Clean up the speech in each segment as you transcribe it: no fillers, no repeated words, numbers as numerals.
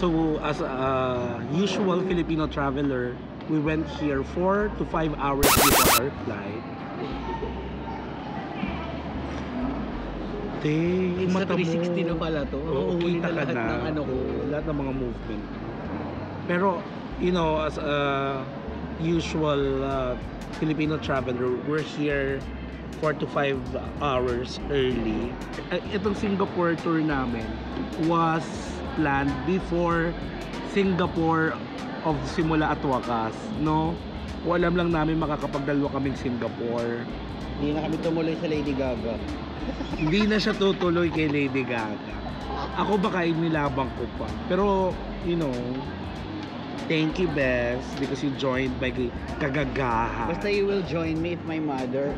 So as a usual Filipino traveler, we went here 4 to 5 hours before our flight. It's Mata a 360 na pala to. Oo, kita ka lahat na. ng ano ko. Lahat ng mga movement. Pero, you know, as a usual Filipino traveler, we're here 4 to 5 hours early. Itong Singapore tour namin was planned before Singapore of simula at wakas, no? Alam lang namin makakapagdalwa kaming Singapore. Hindi na kami tumuloy sa Lady Gaga. Hindi na siya tutuloy kay Lady Gaga. Ako baka inilabang ko pa. Pero, you know, thank you, Bes, because you joined by kagagahan. Basta you will join me if my mother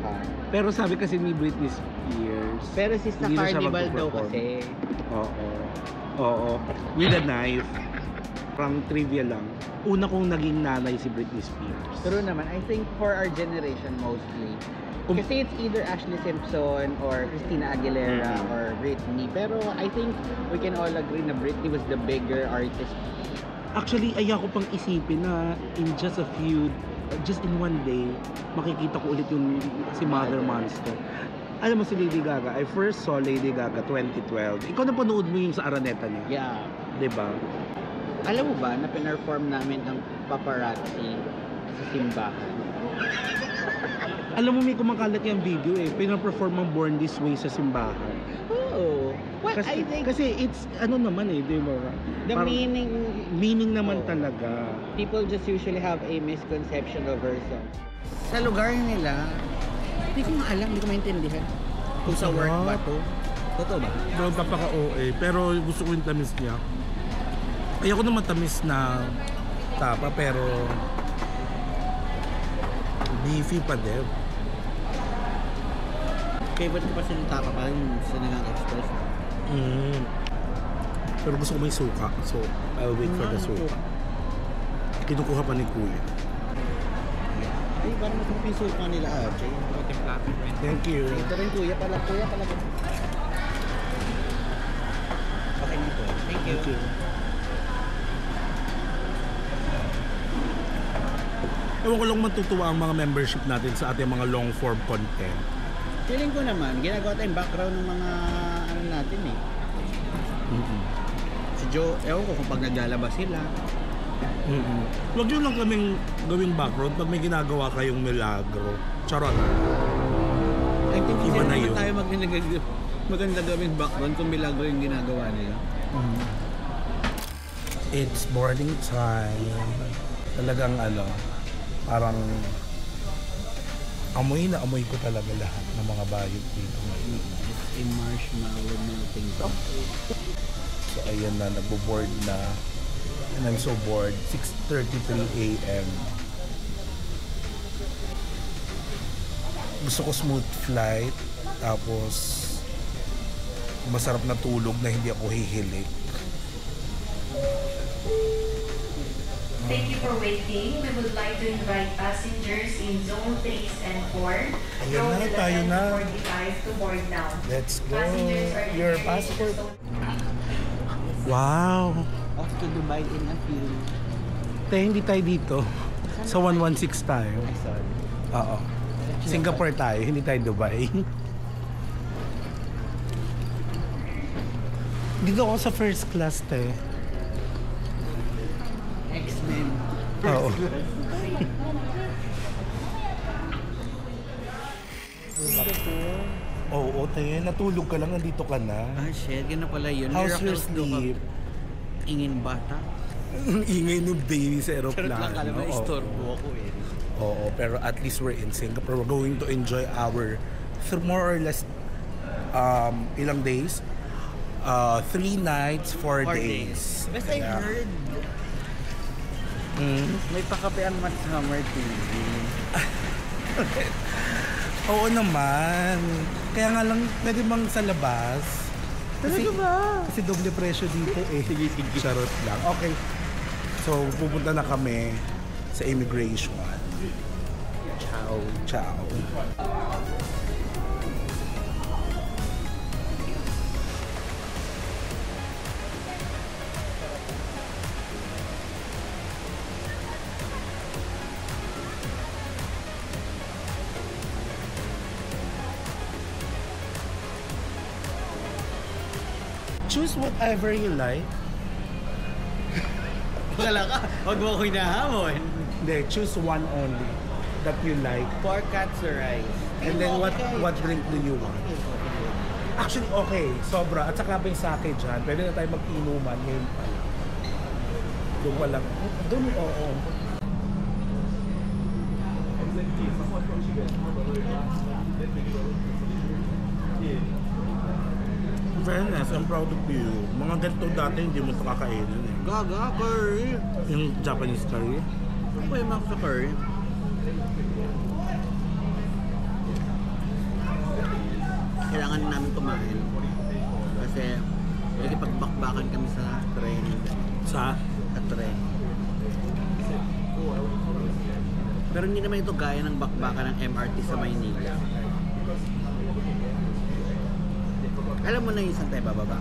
Pero sabi kasi ni Britney Spears, pero si sa hindi na siya Carnival daw magpo-perform. kasi. Oo. Oo. With a knife. Parang trivia lang. Una kong naging nanay si Britney Spears. True naman. I think for our generation mostly. Kasi it's either Ashley Simpson or Christina Aguilera or Britney. Pero I think we can all agree na Britney was the bigger artist. Actually, ayaw ko pang isipin na in just in one day, makikita ko ulit yung si Mother Monster. Alam mo si Lady Gaga, I first saw Lady Gaga 2012. Ikaw napanood mo yung sa Araneta niya? Yeah. Diba? Alam mo ba na pinerform namin ang paparazzi sa simbahan? Alam mo may kumakalat yung video pinaperform ang Born This Way sa simbahan. Oo. Well, Kasi, I think kasi it's ano naman di ba? the Parang meaning naman talaga. people just usually have a misconception of her song. Sa lugar nila, hindi ko nga alam, hindi ko maintindihan. Kung sa work ba to? Totoo ba? Doon papaka-OA, pero gusto ko yung tamis niya. Ayoko naman tamis na tapa, pero beefy pa din. Favorite ko pa sila tapa pa rin sa Nagang Express. Pero gusto ko may suka, so I'll wait for the suka. Kinukuha pa ni Kuya. Ay, parang masarap yung suka nila, RJ. Thank you. Ito rin kuya pala. Okay nito. Thank you. Thank you. Ewan ko lang matutuwa ang mga membership natin sa ating mga long form content. Feeling ko naman, ginagawa tayong background ng mga ano natin eh. Si Joe, ewan ko kung pag naglalabas sila. Huwag nyo lang kaming gawing background pag may ginagawa kayong milagro. Charot. I think Iba na naman yun. tayo maganda gawing background kung milagro yung ginagawa nila. It's boarding time. Talagang parang amoy na amoy ko talaga lahat ng mga bayot dito. It's a marshmallow melting pot. So ayan na, nagbo-board na. And I'm so bored. 6:33 AM. Gusto ko smooth flight. Tapos masarap na tulog na hindi ako hihilik. Thank you for waiting. We would like to invite passengers in zone 3 and 4. Ayan na, tayo na. 45 to board now. Let's go. Passengers are Your declared passport. in zone- Wow. Off to Dubai in a few. Hindi tayo dito. Sa 116 tayo. Sorry. Oo. Singapore tayo, hindi tayo Dubai. Dito ako sa first class tayo. X-Men. Oo. Oo, tayo. Natulog ka lang, nandito ka na. Ah, shit. Yun na pala yun. How's your Miracles do ka. sleep? Ingin bata. Ingay ng baby sa Charot lang, aeroplano. alam na Oo. istorbo ako eh. Oo, pero at least we're in Singapore. We're going to enjoy our more or less ilang days? 3 nights, 4 days. Best I Yeah. heard. May pakape ang Matt Summer TV. Oo naman. Kaya nga lang, pwede bang sa labas? Talaga ba? Kasi doble presyo dito eh. Sige. Charot lang. Okay. So, pupunta na kami sa immigration. Ciao. Ciao. Choose whatever you like. Wala ka, huwag mo ko hinahamon. Hindi, choose one only that you like. Pork cuts or rice. And then what drink do you want? Actually, okay. Sobra. At saka ba yung sake dyan? Pwede na tayo mag-inuman ngayon pa lang. Doon pa lang. Doon, oo. Fairness, I'm proud of you. Mga ganito dati hindi mo ito kakainin eh. Gaga, curry. Yung Japanese curry. Ano yung mga sa curry? Kailangan namin kumain. Kasi nagipagbakbakan kami sa tren. Sa? Sa tren. Pero hindi naman ito gaya ng bakbakan ng MRT sa Maynila. Alam mo na yung saan tayo bababa?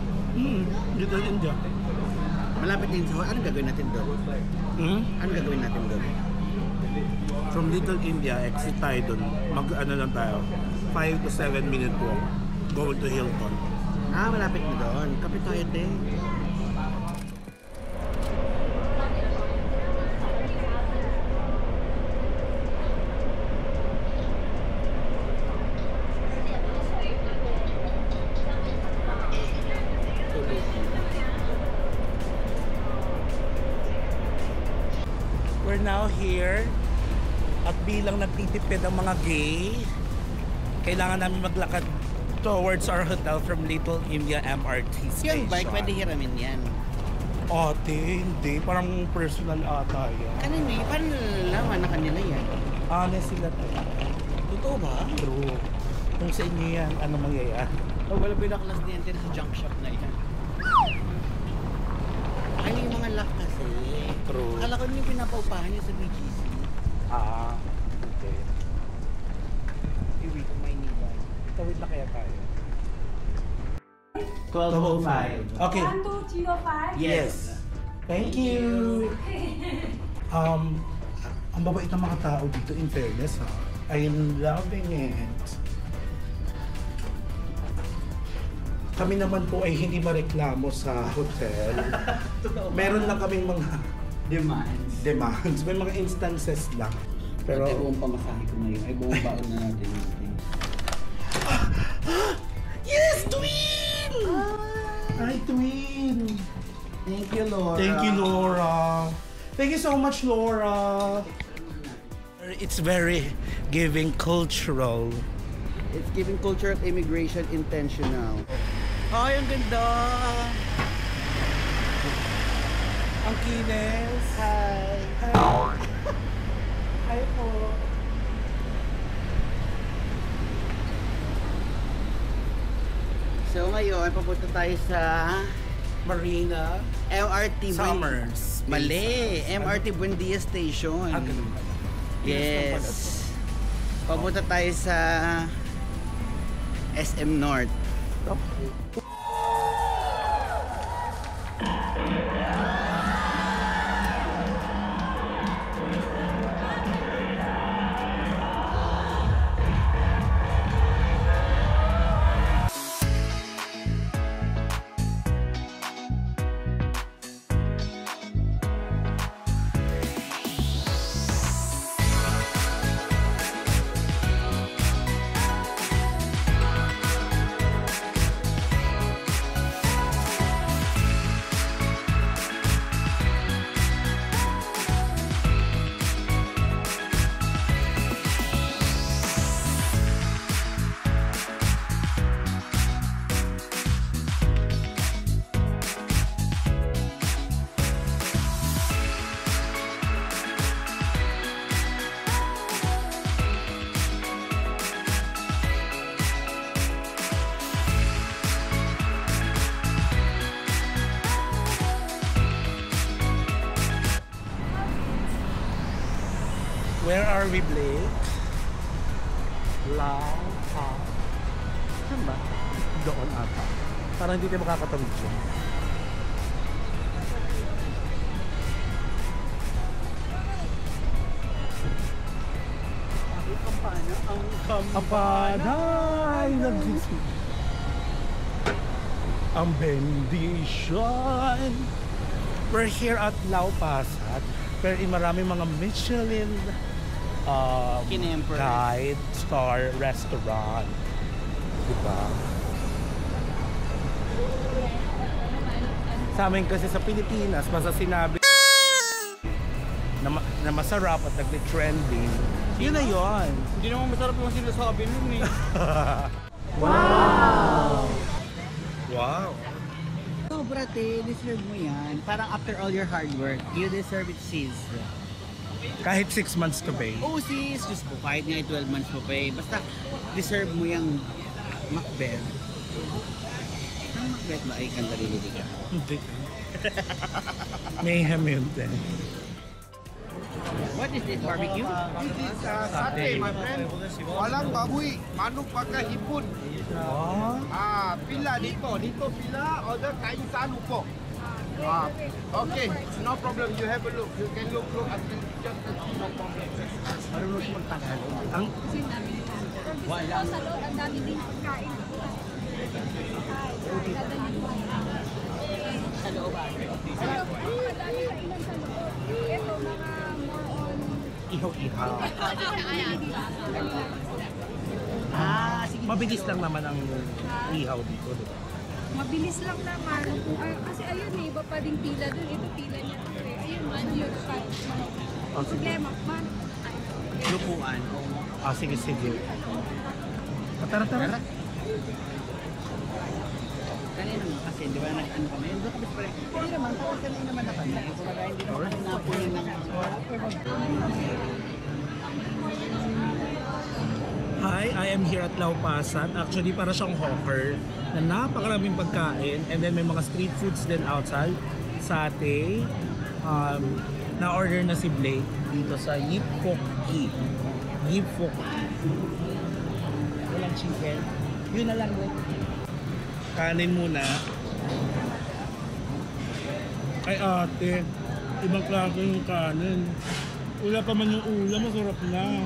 Dito din dyan. Malapit din sa... Anong gagawin natin doon? Anong gagawin natin doon? From Little India, exit tayo doon. Mag-ano lang tayo. 5 to 7 minute walk. Go to Hilton. Ah, malapit na doon. Kapit tayo din. We're now here at bilang nagtitipid ang mga gay, kailangan namin maglakad towards our hotel from Little India MRT station. Yung bike, pwede hiramin yan. Ate, hindi. Parang personal ata yan. Kanino yun? Paano nalalaman na kanila yan? Honest sila to. Totoo ba? True. Kung sa inyo yan, ano mangyayari? O wala pinaklas niyan din sa junk shop na yan. Ano yung mga lock kasi? True. Akala ko yung pinapaupahan niya sa BGC. Ah, okay. Iwi ko Maynila. Tawid na kaya tayo? 12:05. Okay. 1, 2, 3, 5. Yes. Thank you. Ang babait ng mga tao dito, in fairness ha. I am loving it. Kami naman po ay hindi mareklamo sa hotel. Meron lang kaming mga demands. May mga instances lang. Pero Pero buong pamasahe ko ngayon. Ay buong baon na natin yung yes, twin! Hi, twin! Thank you, Laura. Thank you, Laura. Thank you so much, Laura. It's very giving cultural. It's giving culture at immigration intentional. Ay, ang ganda! Ang kines. Hi! Hi. Hi po. So ngayon, papunta tayo sa Marina. MRT Summers. Mali! MRT Buendia Station. Ah, ganun pala. Yes. Papunta tayo sa SM North. Where are we, Blake? Lao. Saan ba? Doon ata. Parang hindi tayo makakatawid dyan. Ang Apanay! Nag-visit. ang bendisyon. We're here at Lau Pasat, pero maraming mga Michelin Kinemper. guide star restaurant. Diba? Sa amin kasi sa Pilipinas, basta sinabi na masarap at nag-trending, yun na yun. Hindi naman masarap yung sinasabi nun eh. Wow! Sobra te, deserve mo yan. Parang after all your hard work, you deserve it, sis. Kahit 6 months to pay. Oo sis, just po, kahit nga 12 months mo pa eh. Basta deserve mo yung Macbeth. Ang Macbeth ba ay kanta rin ka? Hindi. Mayhem yun din. What is this, barbecue? This is sate, my friend. Walang baboy, manok pakai hipon. Oh. Pila dito pila, order kain sanu po. Okay, no problem. You have a look. You can look until just no problem. Marunong siya magtagalog. Ang Wala. Sa loob, ang dami din pagkain. Sa loob ba? Ang dami kainan sa loob. Ito mga more on... ihaw-ihaw. Sige. Mabilis lang naman ang ihaw dito. Diba? Mabilis lang naman. Kasi ayun eh, iba pa ding pila dun. Ito pila niya. Ayun man, yun. Oh, sige. Problema, man. Lupuan. Sige. Tara. Kanina naman kasi, di ba nag-ano kami? Doon kami pa rin. Hindi naman, tapos kanina naman na kami. Kumbaga, hindi naman kami napunin ng... Hi, I am here at Lau Pasat. Actually, para siyang hawker na napakaraming pagkain. And then may mga street foods din outside. Sate. Na-order na si Blake dito sa Yip Fok Ki. Yip Fok Ki. Walang chicken. Yun na lang, Blake. Kanin muna. Ay ate, ibang klase yung kanin. Wala pa man yung ulam, masarap na.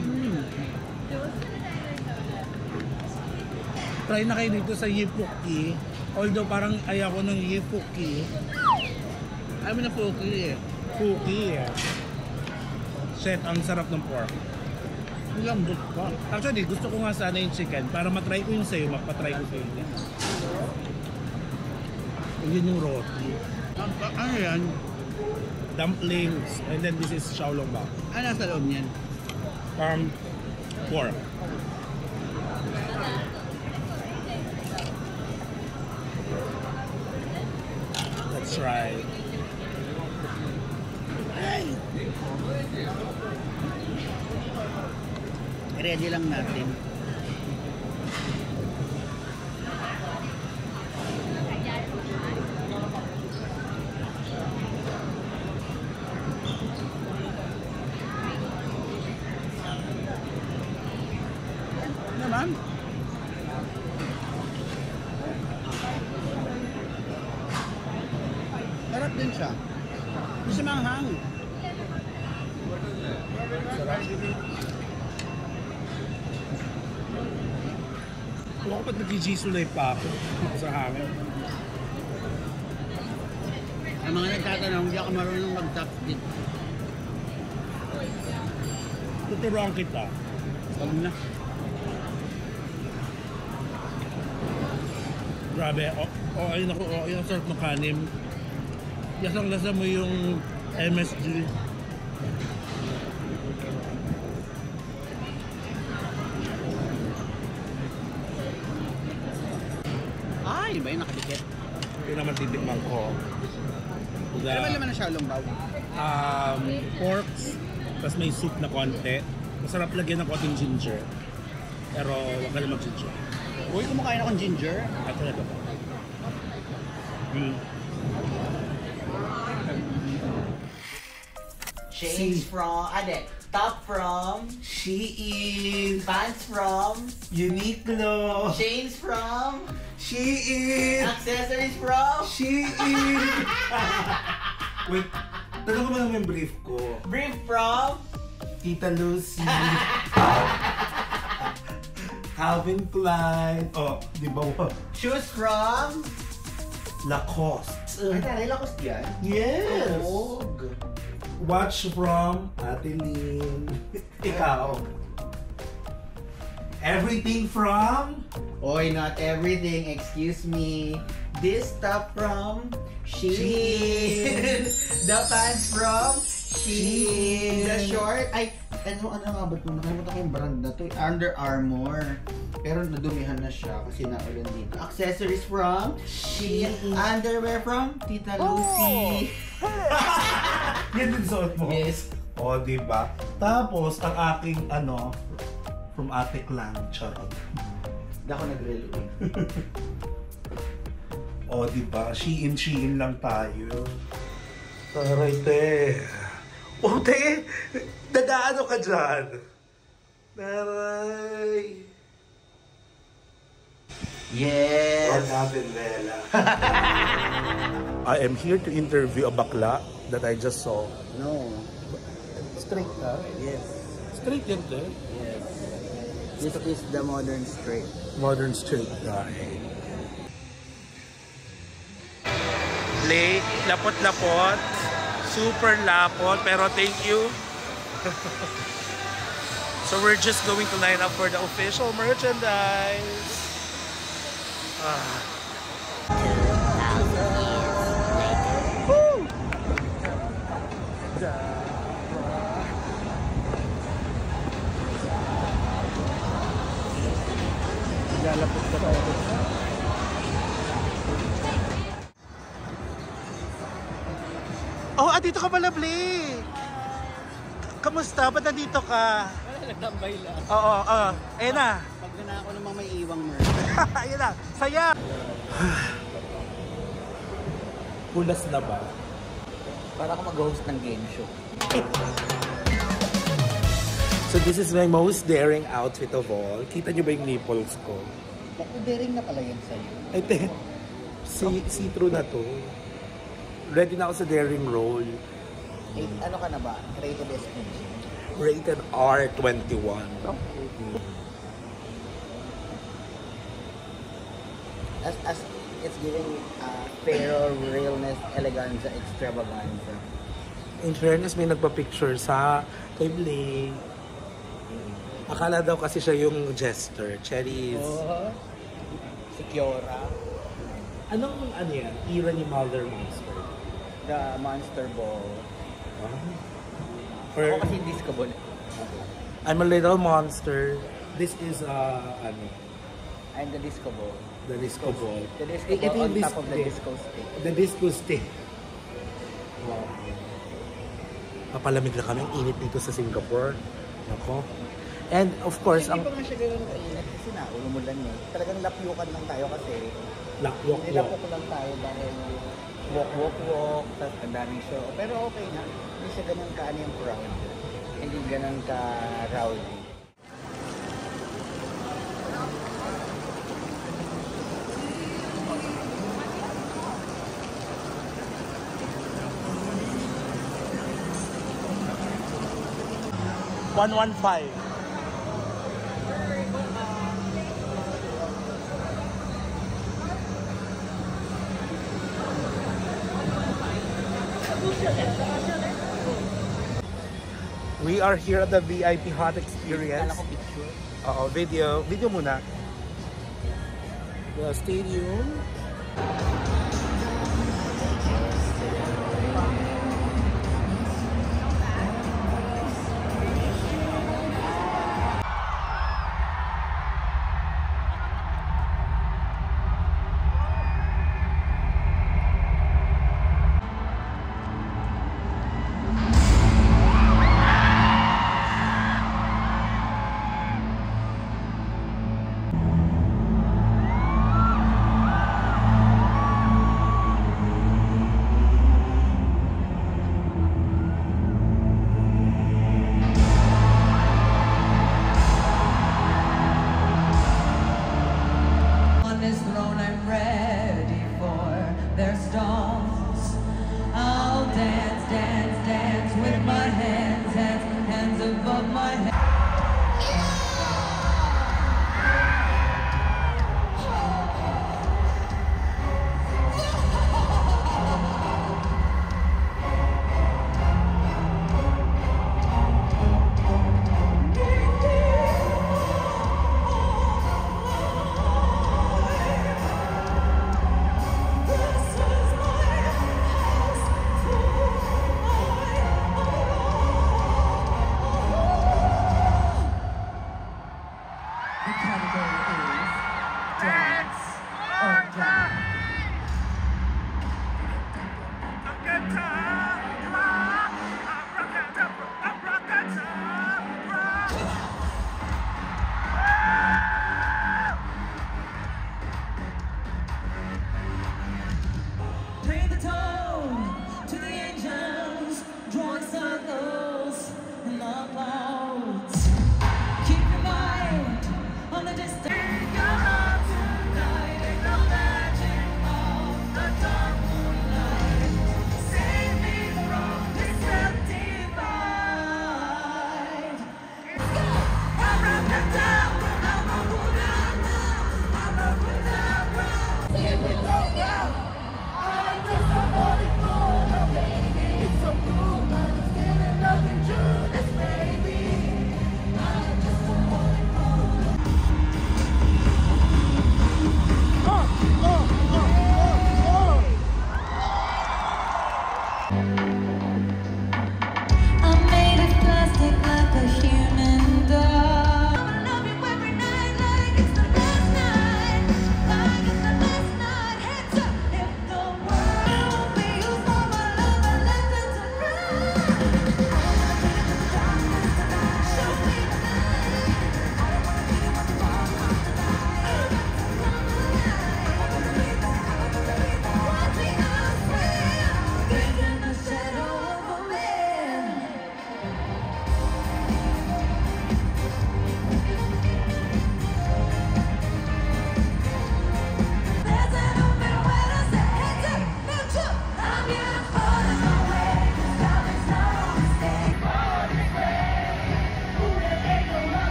Try na kayo dito sa Yipuki. Although parang ayoko ng Yipuki. Ayaw mo na poki eh. Cookie eh. Shit, ang sarap ng pork. Ang lambot pa. Actually, gusto ko nga sana yung chicken para matry ko yung sayo, mapatry ko sayo niya. Yun yung roti. Ano yan? Dumplings. And then this is xiaolongbao. Ano nasa loob niyan? Pork. Let's try. Ready lang natin. Naman. Sarap din siya. Hindi siya manghang. Sarap. Ako kapag nag-G-sulay pa ako sa hangin. Ang mga nagtatanong, hindi ako marunong mag-top dip. Tuturuan kita. Huwag na. Grabe, ayun ako, yung sarap ng kanin. Lasang-lasa mo yung MSG. Ay, di ba yung nakadikit? Yun naman titikman ko. Ano ba naman ang xiaolongbao? Porks, tapos may soup na konti. Masarap lagyan ng konting ginger. Pero wag ka na mag-ginger. Uy, kumakain akong ginger. At talaga ba? Change from, top from, Shein, pants from, Uniqlo, chains from, Shein, accessories from, Shein. Wait, tanong ko ba naman yung brief ko? brief from, Tita Lucy. Calvin Klein. Oh, di ba? shoes from, Lacoste. Ay, taray, lakos yan. Yes! Huwag. Watch from Ate Lynn. Ikaw. Everything from? Oy, not everything. Excuse me. This top from Shein. The pants from Shein. The short, ay, ano nga ba ito? Nakalimutan ko yung brand na to. Under Armour. Pero nadumihan na siya kasi naulan dito. Accessories from Shein. Underwear from Tita Lucy. Yan din suot mo? Yes. O, diba? Tapos, ang aking from Ate Clan, charot. Hindi ako nag-reload. O, diba? Shein lang tayo. Taray, te. O, te! Nagaano ka dyan? Taray. Yes! I am here to interview a bakla that I just saw. No. Straight ka? Yes. Straight yan, te. Yes. This is the modern straight. Modern straight guy. Play, lapot-lapot. Super lapot, pero thank you. So we're just going to line up for the official merchandise. Lalapit ka tayo. Oh, dito ka pala, Blake. Kamusta? Ba't nandito ka? Wala, nagtambay lang. Oo, ayun na. Pag na ako namang may iwang merch. Ayun na, saya! Pulas na ba? Para ako mag-host ng game show. So this is my most daring outfit of all. Kita nyo ba yung nipples ko? Bakit daring na pala yan sa'yo? Ay, see-through na to. Ready na ako sa daring role. Eh, ano ka na ba? Rated SPG? Rated R21. As it's giving pero realness, eleganza, extravaganza. In fairness, may nagpa-picture sa kay Blake. Akala daw kasi siya yung jester. Cherries. Si Kiora. Anong yan? Era ni Mother Monster? The Monster Ball. Or, Ako kasi disco ball. I'm a little monster. This is, I'm the disco ball. the disco ball. The disco Ito ball on yung top of the disco stick. The disco stick. Wow. Papalamig na kami. Ang init dito sa Singapore. Nako. And of course, Hindi pa nga siya gano'n kainit kasi naulumulan niya. Talagang lapyukan lang tayo kasi walk. nilapok lang tayo dahil walk, tapos ang daming show. Pero okay na. Hindi siya gano'n ka yung crowd. Hindi gano'n ka rowdy. $115. We are here at the VIP Hot Experience. Kala ko picture. Oo, video. Video muna. The stadium.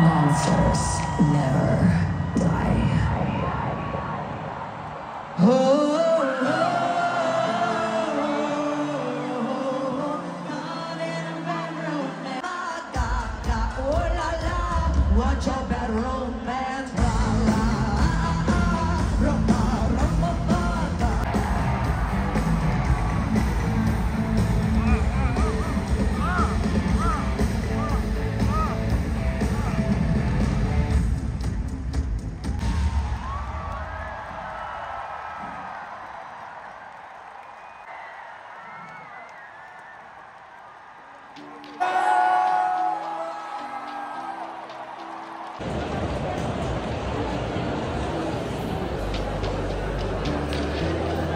Monsters never die. Watch your bad romance.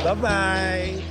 Bye-bye.